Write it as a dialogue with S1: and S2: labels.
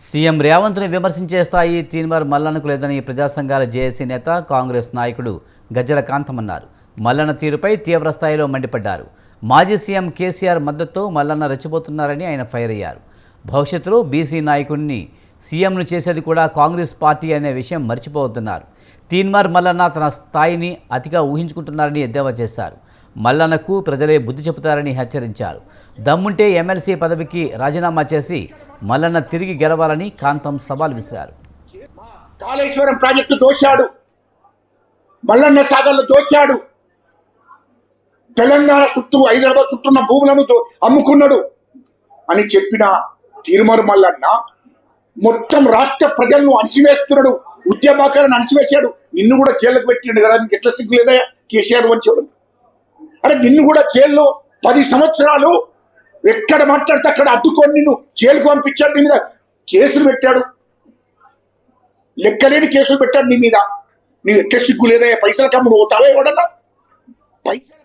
S1: CM రేవంత్ను విమర్శించే స్థాయి తీన్మార్ మల్లన్నకు లేదని ప్రజా సంఘాల జేఏసీ నేత కాంగ్రెస్ నాయకుడు గజ్జల కాంతమన్నారు. మల్లన్న తీరుపై తీవ్ర స్థాయిలో మండిపడ్డారు. మాజీ సీఎం కేసీఆర్ మద్దతుతో మల్లన్న రెచ్చిపోతున్నారని ఆయన ఫైర్ అయ్యారు. భవిష్యత్తులో బీసీ నాయకుడిని సీఎంను చేసేది కూడా కాంగ్రెస్ పార్టీ అనే విషయం మర్చిపోతున్నారు. తీన్మార్ మల్లన్న తన స్థాయిని అతిగా ఊహించుకుంటున్నారని ఎద్దేవా చేశారు. మల్లన్నకు ప్రజలే బుద్ధి చెబుతారని హెచ్చరించారు. దమ్ముంటే ఎమ్మెల్సీ పదవికి రాజీనామా చేసి మల్లన్న తిరిగి గెలవాలని కాంతం సవాల్ విసిరారు.
S2: కాళేశ్వరం ప్రాజెక్టు దోచాడు, మల్లన్న సాగర్లు దోచాడు, తెలంగాణ చుట్టూ హైదరాబాద్ చుట్టూన్న భూములను అమ్ముకున్నాడు అని చెప్పిన తీర్మార్ మల్లన్న మొత్తం రాష్ట్ర ప్రజలను అణిచివేస్తున్నాడు, ఉద్యమాకాలను అణిచివేశాడు. నిన్ను కూడా జైలుకు పెట్టిండు కదా, నీకు ఎట్లా సిగ్గు లేదా కేసీఆర్ వంచోడు? అరే నిన్ను కూడా జైల్లో 10 సంవత్సరాలు ఎక్కడ మాట్లాడితే అక్కడ అడ్డుకొని నిన్ను జైలుకు పంపించాడు. నీ మీద కేసులు పెట్టాడు, లెక్కలేని కేసులు పెట్టాడు నీ మీద. నీ ఎట్లా సిగ్గు లేదా? పైసల కమ్ముడు పోతావే ఎవడన్నా? పైసలు